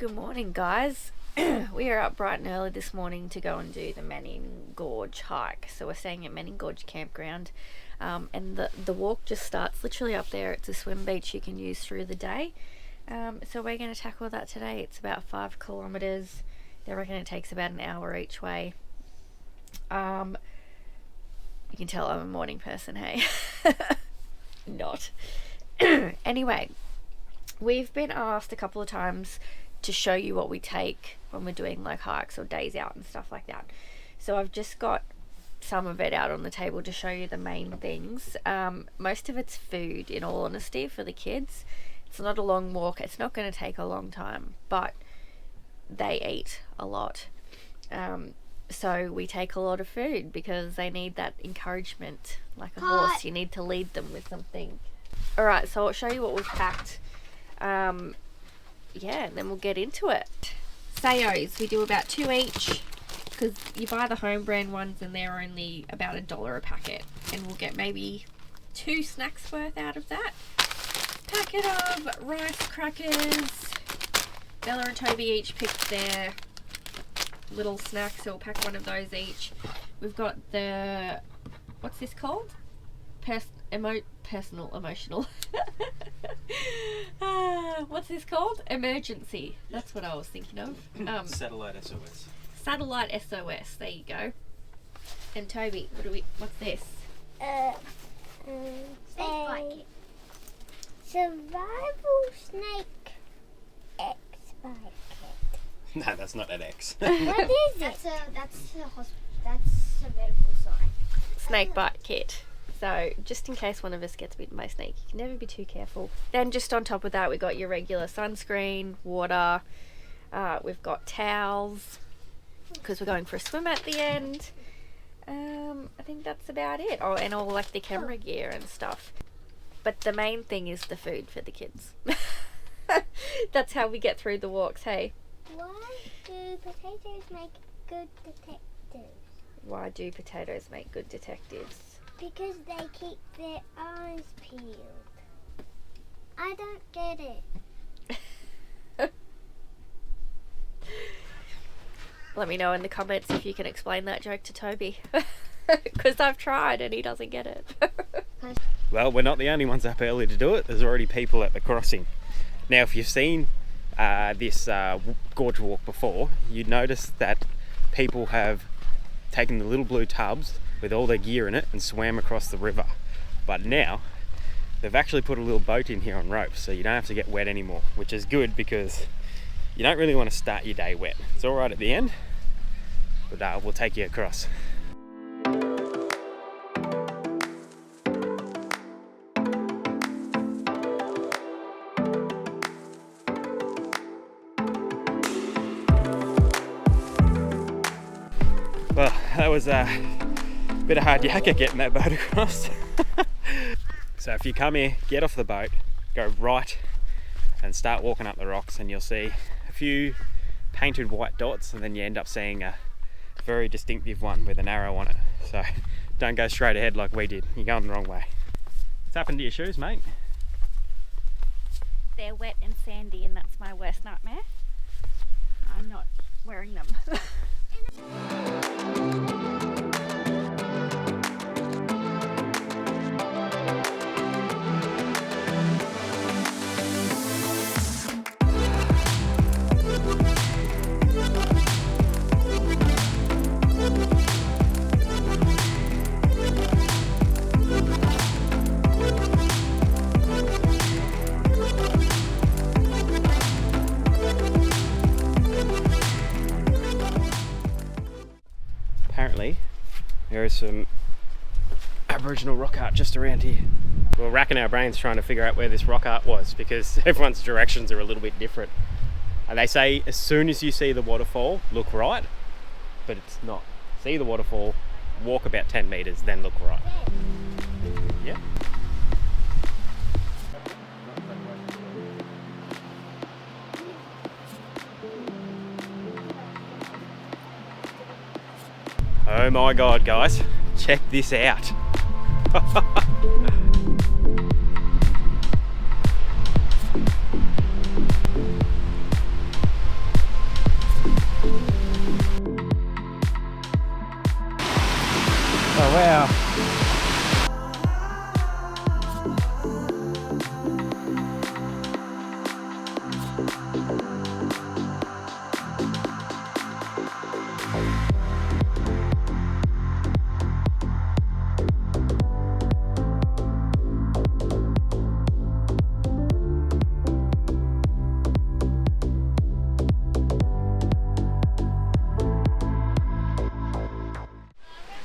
Good morning, guys. We are up bright and early this morning to go and do the Manning Gorge hike. So we're staying at Manning Gorge campground, and the walk just starts literally up there. It's a swim beach you can use through the day. So we're going to tackle that today. It's about 5 kilometers. They reckon it takes about an hour each way. You can tell I'm a morning person, hey? Not. Anyway, we've been asked a couple of times to show you what we take when we're doing like hikes or days out and stuff like that. So I've just got some of it out on the table to show you the main things. Most of it's food, in all honesty, for the kids. It's not a long walk. It's not going to take a long time, but they eat a lot. So we take a lot of food because they need that encouragement. Like a horse, you need to lead them with something. Alright, so I'll show you what we've packed. Yeah, and then we'll get into it. Sayos, we do about 2 each because you buy the home brand ones and they're only about $1 a packet, and we'll get maybe 2 snacks worth out of that. Packet of rice crackers. Bella and Toby each picked their little snacks, so we'll pack one of those each. We've got the, what's this called? Emotional. What's this called? Emergency. That's what I was thinking of. Satellite SOS. Satellite SOS. There you go. And Toby, what's this? Snake bite kit. Survival snake X bite kit. No, that's not an X. What is it? That's a medical sign. Snake bite kit. So just in case one of us gets bitten by a snake, you can never be too careful. Then just on top of that, we've got your regular sunscreen, water. We've got towels because we're going for a swim at the end. I think that's about it. Oh, and all like the camera gear and stuff. But the main thing is the food for the kids. That's how we get through the walks, hey? Why do potatoes make good detectives? Why do potatoes make good detectives? Because they keep their eyes peeled. I don't get it. Let me know in the comments if you can explain that joke to Toby. Because I've tried and he doesn't get it. Well, we're not the only ones up early to do it. There's already people at the crossing. Now, if you've seen this gorge walk before, you'd notice that people have taken the little blue tubs with all their gear in it and swam across the river. But now they've actually put a little boat in here on ropes, so you don't have to get wet anymore, which is good because you don't really want to start your day wet. It's all right at the end, but we'll take you across. Well, that was a bit of hard yakka getting that boat across. So if you come here, get off the boat, go right and start walking up the rocks, and you'll see a few painted white dots, and then you end up seeing a very distinctive one with an arrow on it. So don't go straight ahead like we did, you're going the wrong way. What's happened to your shoes, mate? They're wet and sandy, and that's my worst nightmare. I'm not wearing them. Apparently there is some Aboriginal rock art just around here. We're racking our brains trying to figure out where this rock art was because everyone's directions are a little bit different. And they say as soon as you see the waterfall, look right, but it's not. See the waterfall, walk about 10 meters, then look right. Yeah. Oh my God, guys, check this out.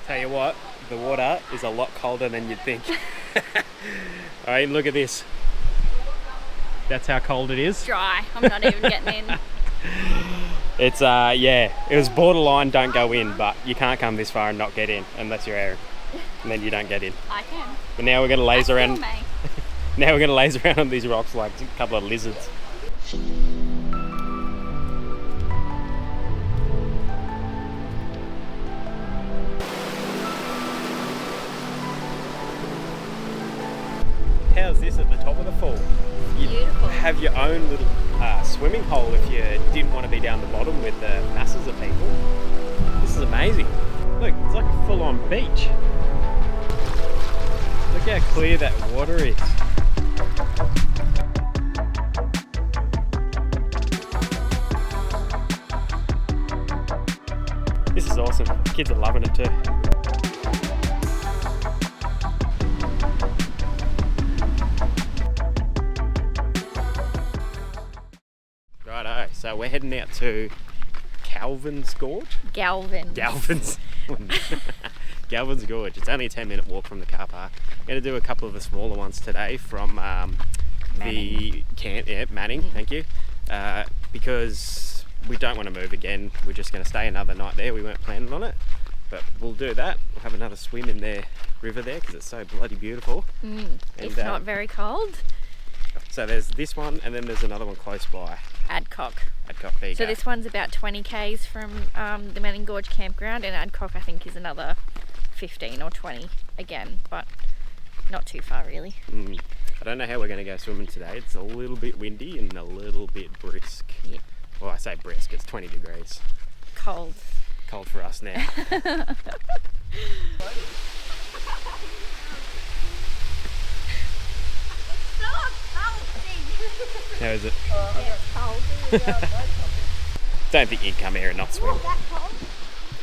Tell you what, the water is a lot colder than you'd think. Alright, look at this. That's how cold it is. Dry. I'm not even getting in. It's yeah, it was borderline don't go in, but you can't come this far and not get in unless you're Aaron. And then you don't get in. I can. But now we're gonna laze around. Me. Now we're gonna laze around on these rocks like a couple of lizards. How's this at the top of the fall? You Beautiful. have your own little swimming hole if you didn't want to be down the bottom with the masses of people. This is amazing. Look, it's like a full-on beach. Look how clear that water is. This is awesome. Kids are loving it too. Righto, so we're heading out to Galvin's Gorge? Galvin's Gorge. It's only a 10-minute walk from the car park. I'm going to do a couple of the smaller ones today from the camp, Manning, thank you. Because we don't want to move again. We're just going to stay another night there. We weren't planning on it, but we'll do that. We'll have another swim in their river there because it's so bloody beautiful. It's not very cold. So there's this one, and then there's another one close by. Adcock. There you So go. this one's about 20 k's from the Manning Gorge campground, and Adcock I think is another 15 or 20 again, but not too far really. I don't know how we're going to go swimming today. It's a little bit windy and a little bit brisk. Yeah. Well, I say brisk, it's 20 degrees. Cold. Cold for us now. How is it? Don't think you'd come here and not swim.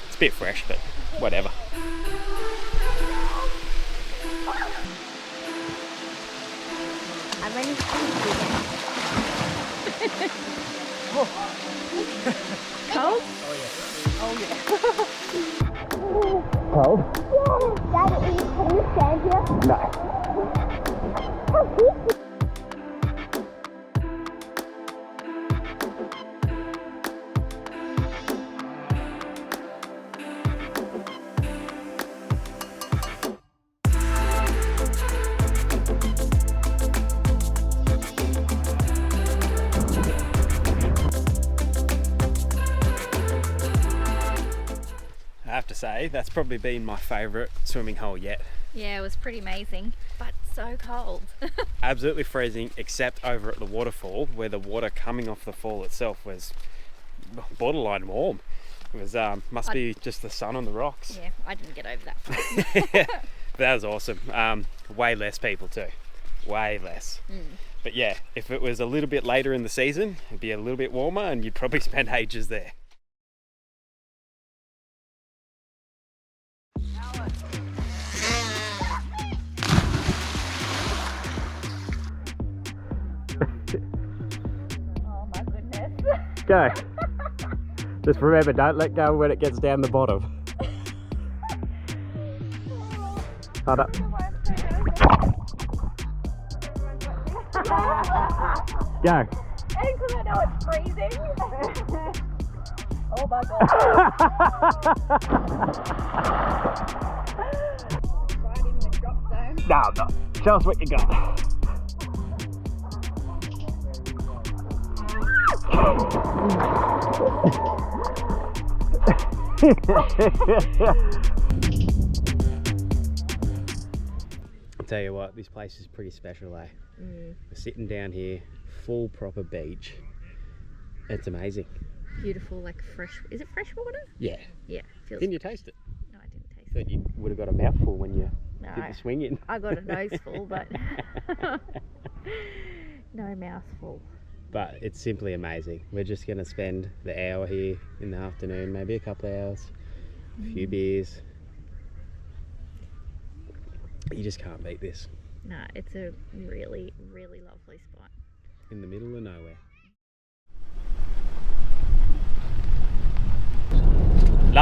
It's a bit fresh, but whatever. I'm ready to Cold? Cold? Daddy, can you stand here? No. I have to say, that's probably been my favourite swimming hole yet. Yeah, it was pretty amazing, but so cold. Absolutely freezing, except over at the waterfall, where the water coming off the fall itself was borderline warm. It was must be just the sun on the rocks. Yeah, I didn't get over that part. But that was awesome. Way less people too, way less. But yeah, if it was a little bit later in the season, it'd be a little bit warmer and you'd probably spend ages there. Oh my goodness. Go. Just remember, don't let go when it gets down the bottom. Hold up. Go. And because I know it's freezing. Oh my god. Right in the drop zone. No, I'm not. Show us what you got. I'll tell you what, this place is pretty special, eh? We're sitting down here, full proper beach. It's amazing. Beautiful, like fresh. Is it fresh water? Yeah. Yeah. Feels. Didn't you taste it? No, I didn't taste it. Thought you would have got a mouthful when you No, did the swing in. I got a nose full, but no mouth full. But it's simply amazing. We're just going to spend the hour here in the afternoon, maybe a couple of hours, a few beers. You just can't beat this. No, it's a really, really lovely spot. In the middle of nowhere.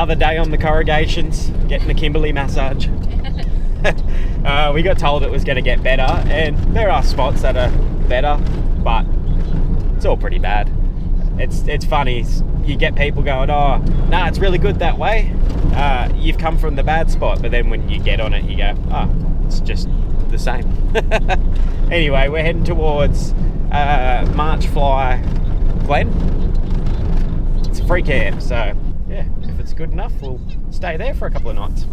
Another day on the corrugations, getting a Kimberley massage. We got told it was going to get better, and there are spots that are better, but it's all pretty bad. It's funny, you get people going, oh, nah, it's really good that way. You've come from the bad spot, but then when you get on it, you go, oh, it's just the same. Anyway, we're heading towards Fly Glen. It's a free camp, so yeah, if it's good enough, we'll stay there for a couple of nights.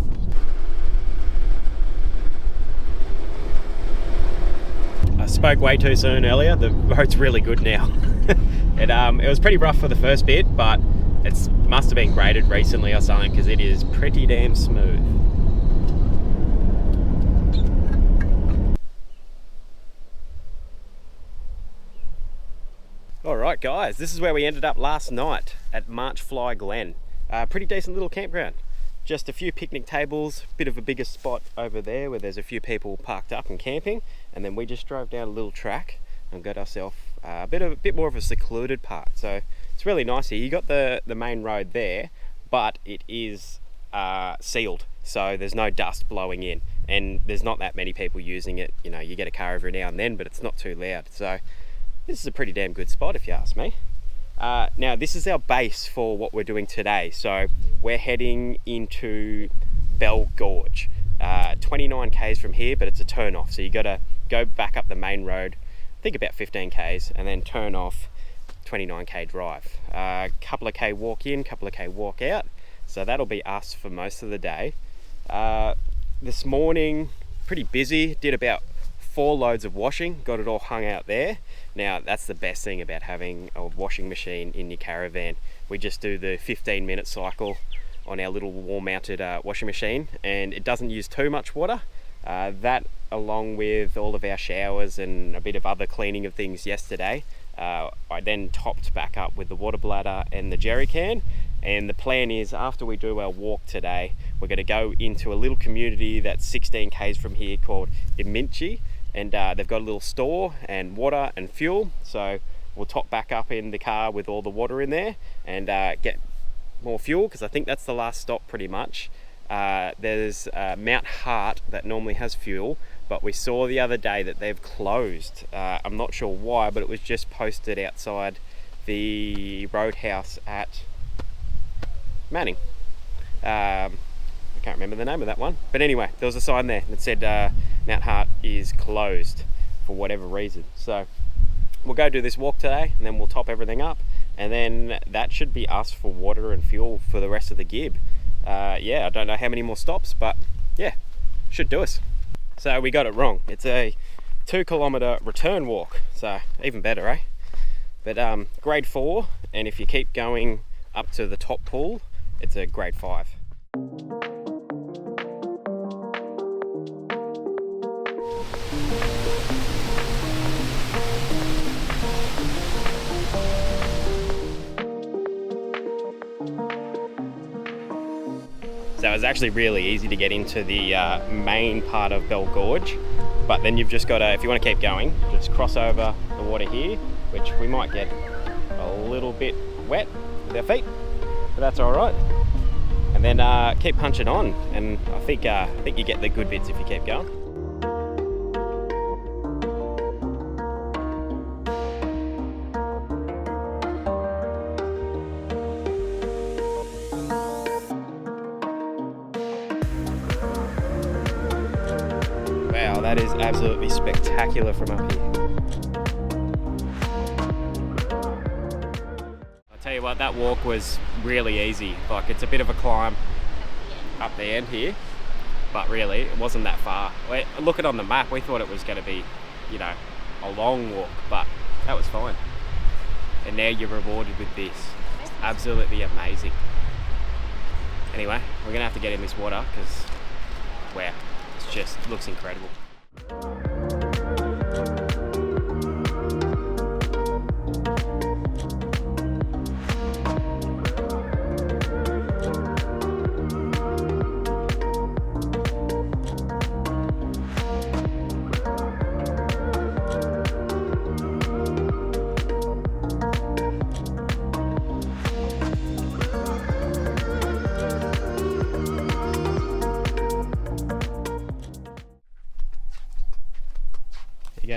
I spoke way too soon earlier. The road's really good now. It was pretty rough for the first bit, but it must have been graded recently or something, because it is pretty damn smooth. Alright guys, this is where we ended up last night at Fly Glen. Pretty decent little campground. Just a few picnic tables, bit of a bigger spot over there where there's a few people parked up and camping, and then we just drove down a little track and got ourselves a bit more of a secluded part. So it's really nice here. You got the main road there, but it is sealed, so there's no dust blowing in, and there's not that many people using it. You know, you get a car every now and then, but it's not too loud. So this is a pretty damn good spot if you ask me. Now this is our base for what we're doing today. So we're heading into Bell Gorge, 29 k's from here, but it's a turn off. So you got to go back up the main road, I think about 15 k's, and then turn off 29k drive. Couple of k walk in, couple of k walk out. So that'll be us for most of the day. This morning, pretty busy, did about 4 loads of washing, got it all hung out there. Now that's the best thing about having a washing machine in your caravan. We just do the 15-minute cycle on our little wall-mounted washing machine, and it doesn't use too much water. That, along with all of our showers and a bit of other cleaning of things yesterday, I then topped back up with the water bladder and the jerry can. And the plan is, after we do our walk today, we're going to go into a little community that's 16 k's from here called Winjana, and they've got a little store and water and fuel. So we'll top back up in the car with all the water in there and get more fuel, because I think that's the last stop pretty much. There's Mount Hart that normally has fuel, but we saw the other day that they've closed. I'm not sure why, but it was just posted outside the roadhouse at Manning. I can't remember the name of that one, but anyway, there was a sign there that said Mount Hart is closed for whatever reason. So we'll go do this walk today, and then we'll top everything up, and then that should be us for water and fuel for the rest of the Gib. Yeah, I don't know how many more stops, but yeah, should do us. So we got it wrong. It's a 2-kilometer return walk, so even better, eh? But grade 4, and if you keep going up to the top pool, it's a grade 5. So it's actually really easy to get into the main part of Bell Gorge, but then you've just got to, if you want to keep going, just cross over the water here, which we might get a little bit wet with our feet, but that's all right. And then keep punching on, and I think you get the good bits if you keep going. Wow, that is absolutely spectacular from up here. I'll tell you what, that walk was really easy. Like, it's a bit of a climb up the end here, but really it wasn't that far. Looking on the map, we thought it was going to be, you know, a long walk, but that was fine. And now you're rewarded with this. It's absolutely amazing. Anyway, we're going to have to get in this water because, wow, it just looks incredible.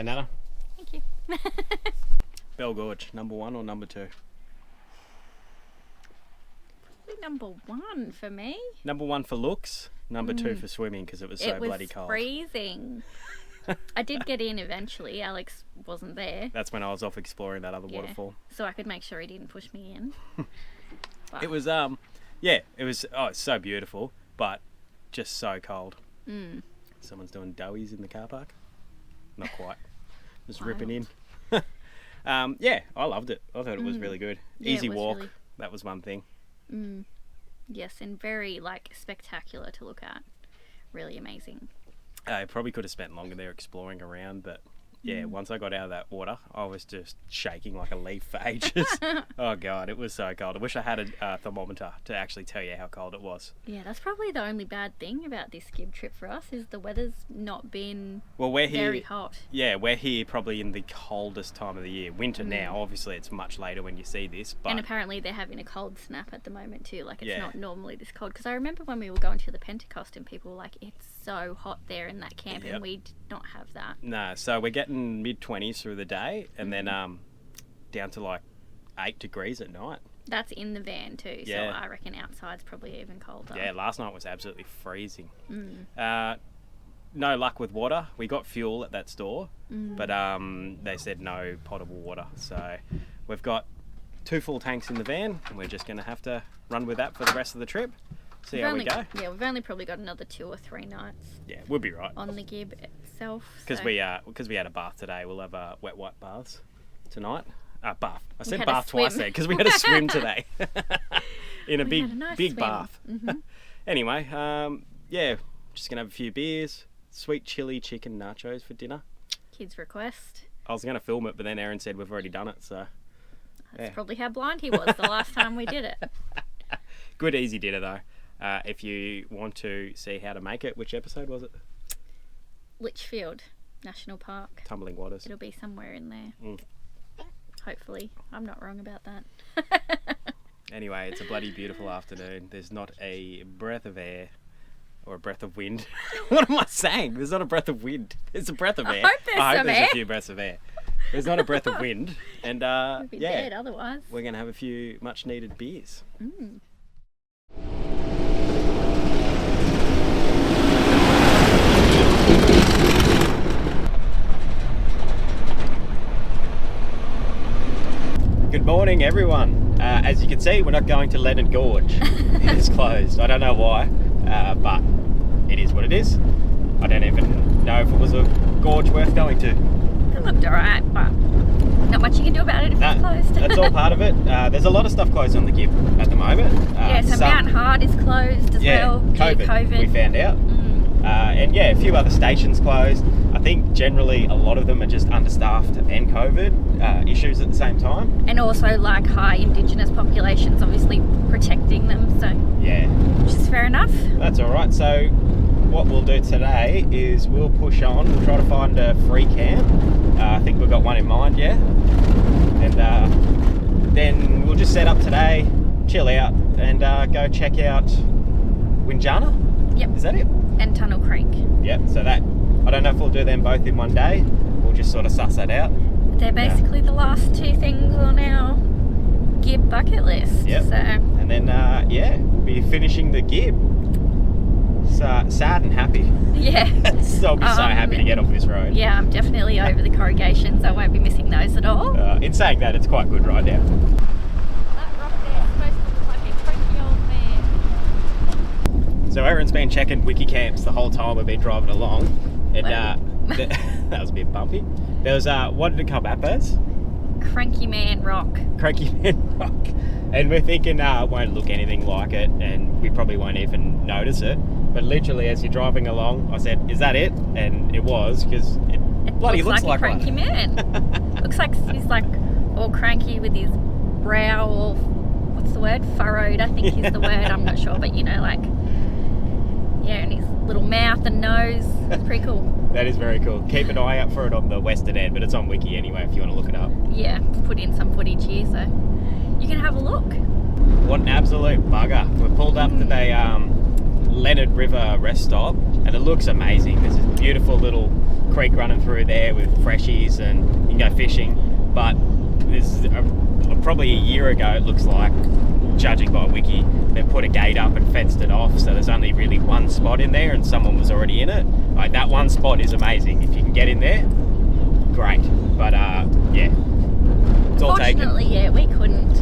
go, Nana. Thank you. Bell Gorge, number 1 or number 2? Probably number 1 for me. Number 1 for looks, number 2 for swimming because it was so bloody cold. It was freezing. I did get in eventually. Alex wasn't there. That's when I was off exploring that other waterfall. So I could make sure he didn't push me in. But It was it's so beautiful, but just so cold. Someone's doing doughies in the car park. Not quite. Just ripping in. I loved it. I thought it was really good. Yeah, Easy it was walk. really- That was one thing. Yes, and very spectacular to look at. Really amazing. I probably could have spent longer there exploring around, but once I got out of that water, I was just shaking like a leaf for ages. Oh God, it was so cold. I wish I had a thermometer to actually tell you how cold it was. Yeah, that's probably the only bad thing about this Gib trip for us is the weather's not been We're here. very hot. Yeah, we're here probably in the coldest time of the year. Winter now, obviously it's much later when you see this, but And apparently they're having a cold snap at the moment too. Like, it's Yeah. not normally this cold. Because I remember when we were going to the Pentecost and people were like, it's so hot there in that camp, Yep. and we did not have that. no, so we're getting mid-20s through the day and then down to like 8 degrees at night. That's in the van too, Yeah. so I reckon outside's probably even colder. Yeah, last night was absolutely freezing. No luck with water. We got fuel at that store, but they said no potable water. So we've got 2 full tanks in the van, and we're just going to have to run with that for the rest of the trip. See how we go. Yeah, we've only probably got another 2 or 3 nights Yeah, we'll be right. on the Gib itself. Because so. we had a bath today. We'll have wet wipe baths tonight. Bath. I said had a bath twice swim. there because we had a swim today in a We big had a nice big swim. bath. Anyway, just gonna have a few beers, sweet chili chicken nachos for dinner. Kids request. I was gonna film it, but then Aaron said we've already done it. So That's Yeah. probably how blind he was the last time we did it. good easy dinner though. If you want to see how to make it, which episode was it? Litchfield National Park. Tumbling Waters. It'll be somewhere in there. Mm. Hopefully. I'm not wrong about that. Anyway, it's a bloody beautiful afternoon. There's not a breath of air or a breath of wind. What am I saying? There's not a breath of wind. There's a breath of air. hope there's I hope some there's air. a few breaths of air. There's not a breath of wind. And We'd be dead otherwise. we're going to have a few much needed beers. Good morning, everyone. As you can see, we're not going to Leonard Gorge. It is closed. I don't know why, but it is what it is. I don't even know if it was a gorge worth going to. It looked alright, but not much you can do about it if it's closed. That's all part of it. There's a lot of stuff closed on the Gib at the moment. Yeah, so Mount Hard is closed as well. due to COVID, we found out. And a few other stations closed. I think generally a lot of them are just understaffed and COVID issues at the same time. And also like high Indigenous populations, obviously protecting them, so Yeah, which is fair enough. that's all right. So what we'll do today is we'll push on. We'll try to find a free camp. I think we've got one in mind, yeah. And then we'll just set up today, chill out, and go check out Winjana. Yep. Is that it? And Tunnel Creek. Yep. So that, I don't know if we'll do them both in one day. We'll just sort of suss that out. They're basically the last 2 things on our Gib bucket list. Yep. So And then we'll be finishing the Gib. So sad and happy. yeah. I'll be so happy to get off this road. Yeah, I'm definitely over the corrugations. I won't be missing those at all. In saying that, it's quite good right now. That rock there is supposed to look like a cranky old man. So Aaron's been checking wiki camps the whole time we've been driving along, and that was a bit bumpy. There was what did it come up as? Cranky Man Rock. Cranky Man Rock, and we're thinking it won't look anything like it, and we probably won't even notice it. But literally, as you're driving along, I said, "Is that it?" And it was, because it bloody looks like a cranky one. man. Looks like he's like all cranky with his brow all, what's the word? Furrowed, I think is the word. I'm not sure, but and his little mouth and nose. It's pretty cool. That is very cool. Keep an eye out for it on the western end, but it's on wiki anyway if you want to look it up. Yeah, put in some footage here so you can have a look. What an absolute bugger. We've pulled up to the Leonard River rest stop, and it looks amazing. There's this beautiful little creek running through there with freshies, and you can go fishing. But there's probably a year ago, it looks like, judging by Wiki, they put a gate up and fenced it off, so there's only really one spot in there and someone was already in it. Like, that one spot is amazing. If you can get in there, great. But yeah, it's all taken. Fortunately, yeah, we couldn't.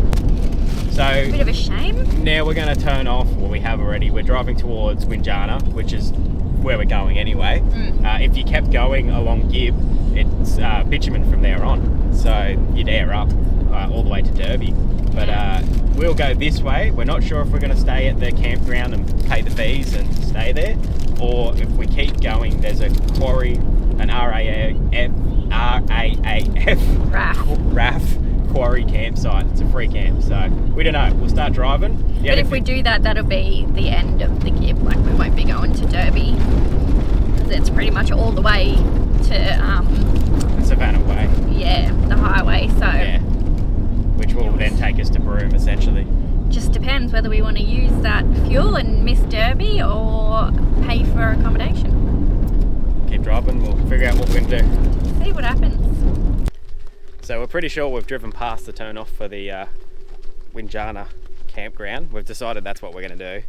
So A bit of a shame. now we're going to turn off, well, we have already, we're driving towards Windjana, which is where we're going anyway. If you kept going along Gib, it's bitumen from there on, so you'd air up all the way to Derby. But we'll go this way. We're not sure if we're going to stay at the campground and pay the fees and stay there, or if we keep going, there's a quarry, an RAF quarry campsite. It's a free camp, so we don't know. We'll start driving. But if we do that, that'll be the end of the Gib. Like, we won't be going to Derby, because it's pretty much all the way to Savannah Way. Yeah, the highway. So Yeah. Which will then take us to Broome, essentially. just depends whether we want to use that fuel and miss Derby or pay for accommodation. Keep driving. We'll figure out what we're going to do. See what happens. So we're pretty sure we've driven past the turn off for the Windjana campground. We've decided that's what we're going to do.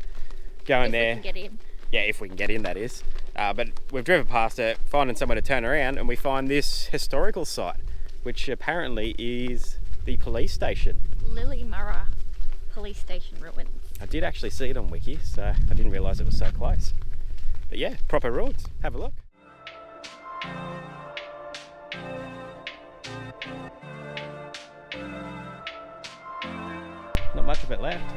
Go in If there. we can get in. Yeah, if we can get in, that is. But we've driven past it, finding somewhere to turn around, and we find this historical site, which apparently is the police station. Lillymurra police station ruins. I did actually see it on Wiki, so I didn't realise it was so close. But yeah, proper roads. Have a look. Not much of it left.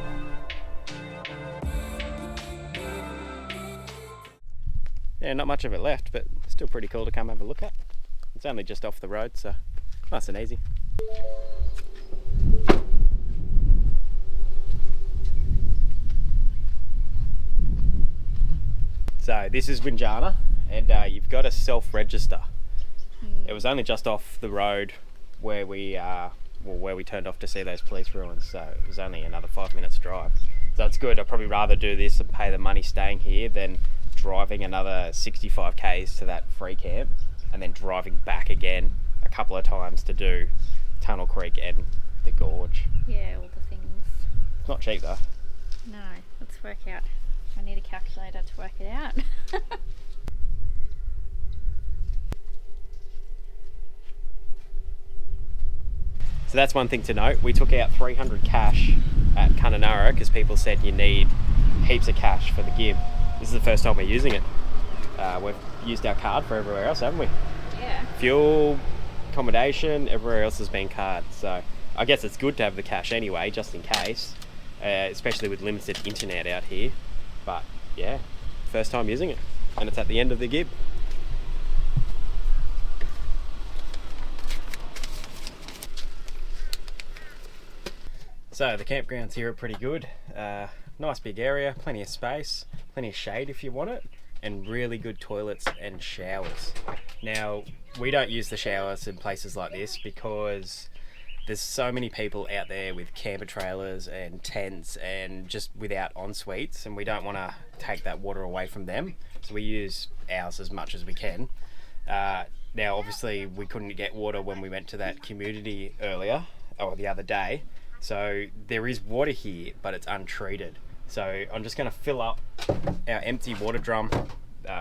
Yeah, not much of it left, but still pretty cool to come have a look at. It's only just off the road, so nice and easy. So this is Winjana, and you've got to self-register. It was only just off the road where we turned off to see those police ruins, so it was only another 5 minutes drive. So it's good. I'd probably rather do this and pay the money staying here than driving another 65 k's to that free camp and then driving back again a couple of times to do Tunnel Creek and the gorge. Yeah, all the things. It's not cheap though. No, let's work out. I need a calculator to work it out. So that's one thing to note. We took out 300 cash at Kununurra because people said you need heaps of cash for the Gib. This is the first time we're using it. We've used our card for everywhere else, haven't we? Yeah. Fuel, accommodation, everywhere else has been card. So I guess it's good to have the cash anyway, just in case, especially with limited internet out here. But yeah, first time using it, and it's at the end of the Gib. So the campgrounds here are pretty good. Nice big area, plenty of space, plenty of shade if you want it, and really good toilets and showers. Now, we don't use the showers in places like this because there's so many people out there with camper trailers and tents and just without en-suites, and we don't want to take that water away from them. So we use ours as much as we can. Now, obviously, we couldn't get water when we went to that community earlier, or the other day. So there is water here, but it's untreated. So I'm just going to fill up our empty water drum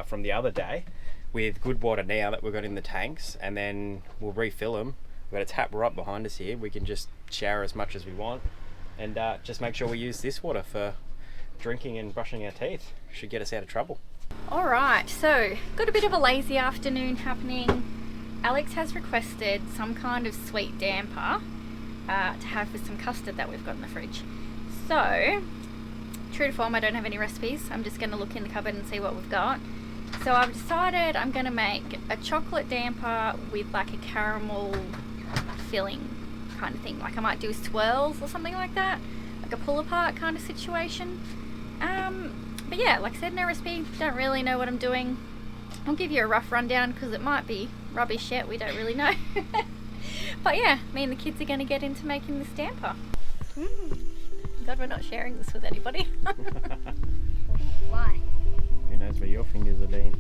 from the other day with good water now that we've got in the tanks, and then we'll refill them. We've got a tap right behind us here. We can just shower as much as we want, and just make sure we use this water for drinking and brushing our teeth. Should get us out of trouble. Alright, so got a bit of a lazy afternoon happening. Alex has requested some kind of sweet damper to have with some custard that we've got in the fridge. So, true to form, I don't have any recipes. I'm just going to look in the cupboard and see what we've got. So I've decided I'm going to make a chocolate damper with like a caramel filling kind of thing. Like I might do swirls or something like that, like a pull apart kind of situation. But yeah, like I said, no recipe, don't really know what I'm doing. I'll give you a rough rundown because it might be rubbish yet, we don't really know. But yeah, me and the kids are going to get into making this damper. God, we're not sharing this with anybody. Why? Who knows where your fingers have been?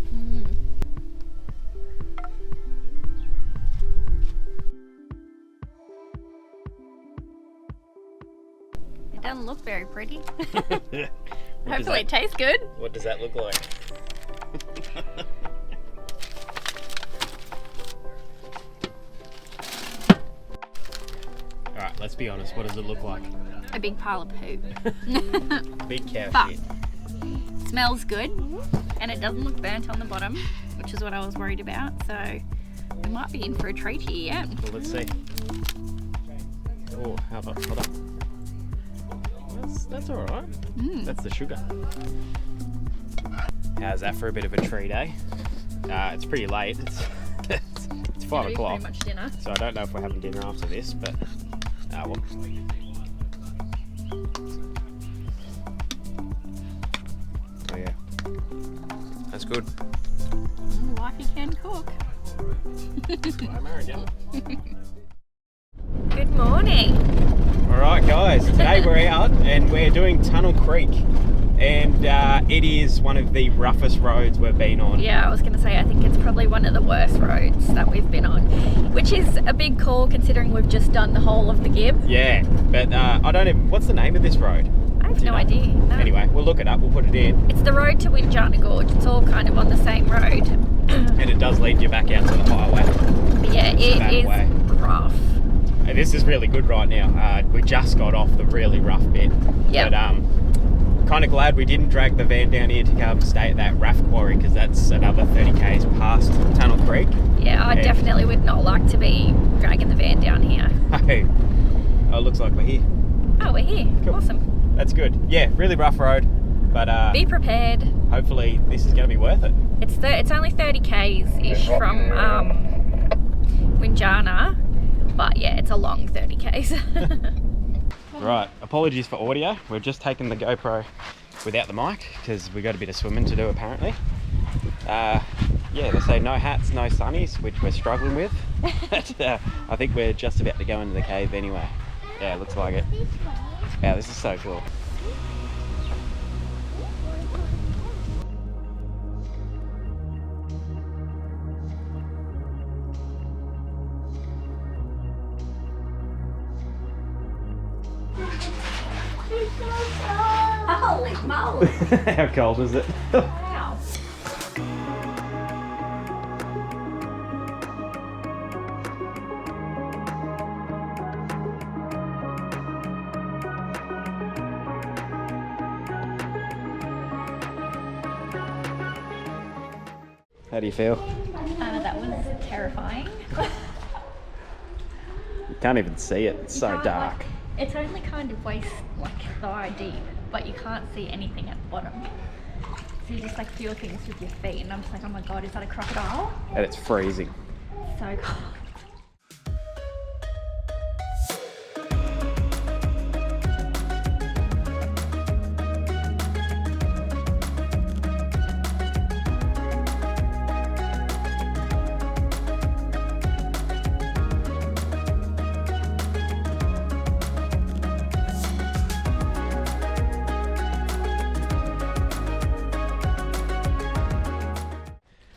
It doesn't look very pretty. What Hopefully it tastes good. What does that look like? Alright, let's be honest. What does it look like? A big pile of poop. Big cow But shit. smells good, and it doesn't look burnt on the bottom, which is what I was worried about. So we might be in for a treat here. Yeah. Well, let's see. Oh, how about hold on. That's all right. That's the sugar. How's that for a bit of a treat, eh? It's pretty late. It's 5 o'clock. Pretty much dinner. So I don't know if we're having dinner after this, but well. Oh yeah, that's good. Wifey can cook. I'm married, yeah. Good morning. Alright guys, today we're out and we're doing Tunnel Creek, and it is one of the roughest roads we've been on. Yeah, I was going to say, I think it's probably one of the worst roads that we've been on, which is a big call considering we've just done the whole of the Gib. Yeah, but I don't even, what's the name of this road? I have no idea. No. Anyway, we'll look it up, we'll put it in. It's the road to Windjana Gorge. It's all kind of on the same road. And it does lead you back out to the highway. But yeah, it is rough. And this is really good right now. We just got off the really rough bit. Yep. But kind of glad we didn't drag the van down here to come stay at that raft quarry, because that's another 30 k's past Tunnel Creek. Yeah, I definitely would not like to be dragging the van down here. Oh, it looks like we're here. Oh, we're here. Cool. Awesome. That's good. Yeah, really rough road, but Be prepared. hopefully this is going to be worth it. It's only 30 k's ish from Winjana, but yeah, it's a long 30 k's. Right, apologies for audio. We've just taken the GoPro without the mic because we got a bit of swimming to do apparently. Yeah, they say no hats, no sunnies, which we're struggling with. But, I think we're just about to go into the cave anyway. Yeah, looks like it. Yeah, this is so cool. Holy moly! How cold is it? Wow. How do you feel? That was terrifying. You can't even see it, it's so dark. It's only kind of waist, thigh deep, but you can't see anything at the bottom. So you just feel things with your feet, and I'm just like, oh my god, is that a crocodile? And it's freezing. So cold.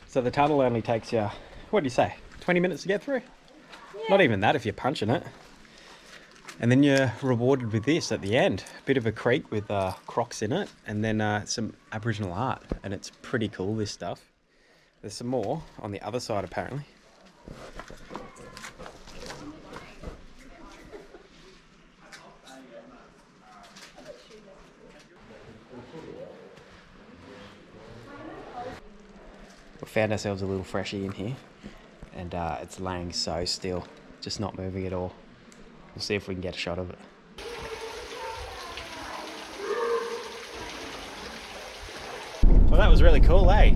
So the tunnel only takes you, what do you say, 20 minutes to get through? Yeah. Not even that if you're punching it. And then you're rewarded with this at the end. A bit of a creek with crocs in it, and then some Aboriginal art. And it's pretty cool, this stuff. There's some more on the other side apparently. We found ourselves a little freshie in here, and it's laying so still, just not moving at all. We'll see if we can get a shot of it. Well, that was really cool, eh?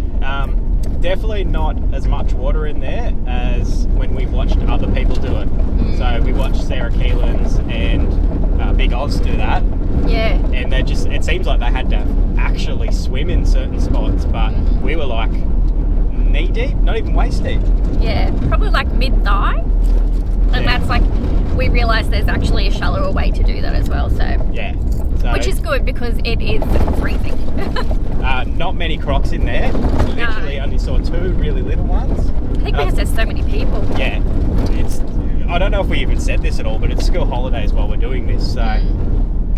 Definitely not as much water in there as when we watched other people do it. So we watched Sarah Keelan's and Big Oz do that. Yeah. And they just, it seems like they had to actually swim in certain spots, but we were like knee deep, not even waist deep. Yeah, probably mid-thigh. And that's we realised there's actually a shallower way to do that as well, so. Yeah. So, which is good because it is freezing. not many crocs in there. Literally only saw 2 really little ones. I think because there's so many people. Yeah. It's, I don't know if we even said this at all, but it's school holidays while we're doing this, so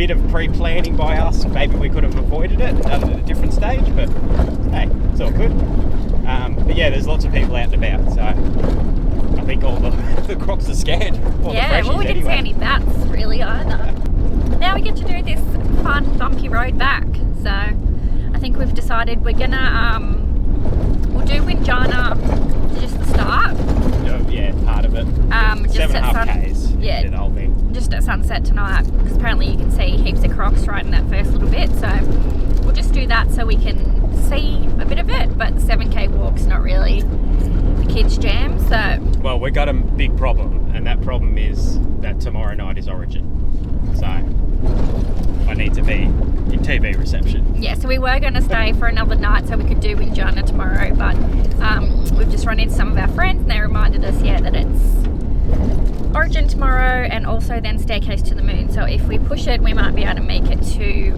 bit of pre-planning by us. Maybe we could have avoided it and done it at a different stage, but hey, it's all good. But yeah, there's lots of people out and about, so I think all the crocs are scared. Yeah, well, we didn't see any bats really either. Now we get to do this fun bumpy road back, so I think we've decided we're gonna we'll do Winjana just the start. Yeah, part of it. Just at 7.5 Ks. Yeah, The whole thing. just at sunset tonight, because apparently you can see heaps of crocs right in that first little bit, so we'll just do that so we can see a bit of it, but the 7K walk's not really the kids' jam, so... Well, we got a big problem, and that problem is that tomorrow night is Origin. So, I need to be in TV reception. Yeah, so we were going to stay for another night so we could do Windjana tomorrow, but we've just run into some of our friends and they reminded us, yeah, that it's Origin tomorrow and also then Staircase to the Moon. So if we push it, we might be able to make it to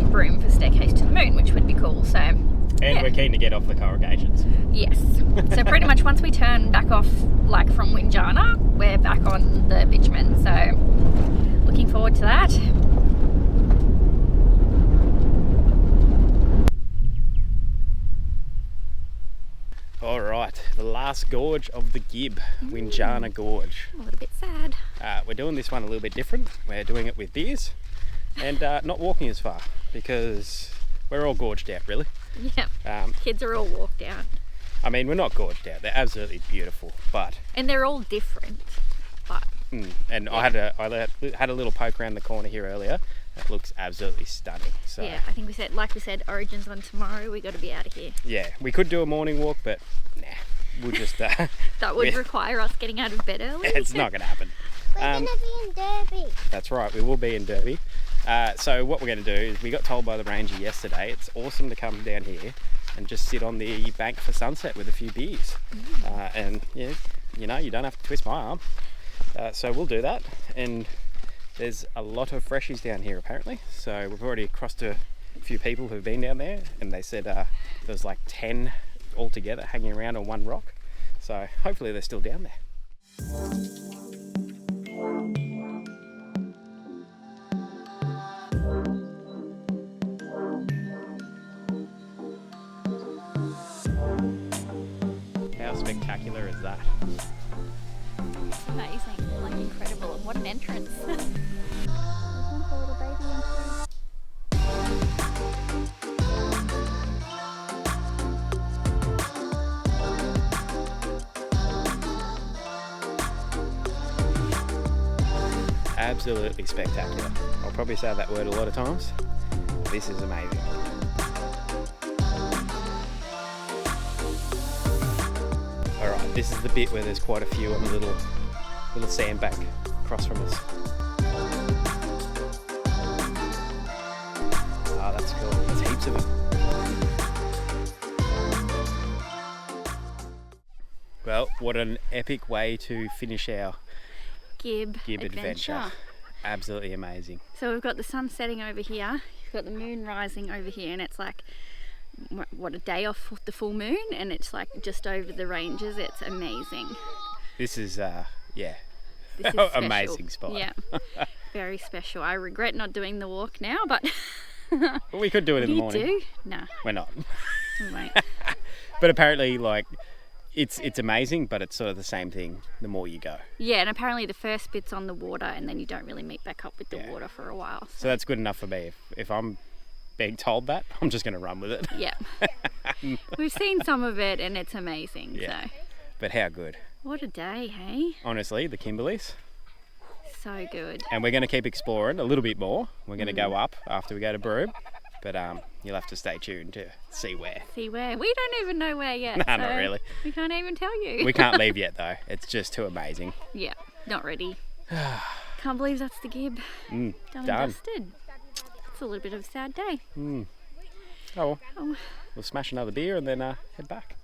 Broome for Staircase to the Moon, which would be cool. So, And we're keen to get off the corrugations. yes. So pretty much once we turn back off, like from Windjana, we're back on the bitumen. So looking forward to that. All right, the last gorge of the Gibb, Windjana Gorge. A little bit sad. We're doing this one a little bit different. We're doing it with beers and not walking as far because we're all gorged out, really. Yeah. Kids are all walked out. I mean, we're not gorged out. They're absolutely beautiful, but... And they're all different, but... And yeah. I had a little poke around the corner here earlier. It looks absolutely stunning. So yeah, I think we said, Origin's on tomorrow. We got to be out of here. yeah, we could do a morning walk, but nah, we'll just. That would require us getting out of bed early. It's not going to happen. We're going to be in Derby. That's right, we will be in Derby. So what we're going to do is we got told by the ranger yesterday it's awesome to come down here and just sit on the bank for sunset with a few beers. And yeah, you know, you don't have to twist my arm. So we'll do that. And there's a lot of freshies down here apparently. So we've already crossed a few people who've been down there and they said there was like 10 altogether hanging around on one rock. So hopefully they're still down there. How spectacular is that? Amazing, like incredible. What an entrance. Absolutely spectacular. I'll probably say that word a lot of times. This is amazing. Alright, this is the bit where there's quite a few on the little sandbank across from us. Oh, that's cool. There's heaps of them. Well, what an epic way to finish our Gibb Adventure. Absolutely amazing. So we've got the sun setting over here, you've got the moon rising over here, and it's like, what, a day off the full moon, and it's like just over the ranges. It's amazing. This is, yeah, this is amazing spot. Yeah, very special. I regret not doing the walk now, but Well, we could do it in the morning. You do? No, We're not. we won't. But apparently, like, it's amazing, but it's sort of the same thing the more you go. Yeah, and apparently the first bit's on the water, and then you don't really meet back up with the water for a while. So that's good enough for me. If I'm being told that, I'm just going to run with it. Yeah. We've seen some of it, and it's amazing. Yeah. So. But how good. What a day, hey? Honestly, the Kimberleys. So good. And we're going to keep exploring a little bit more. We're going to go up after we go to Broome. But you'll have to stay tuned to see where. See where? We don't even know where yet. No, so not really. We can't even tell you. We can't leave yet though. It's just too amazing. Yeah, not ready. Can't believe that's the Gib. Done. And dusted. It's a little bit of a sad day. Oh well. We'll smash another beer and then head back.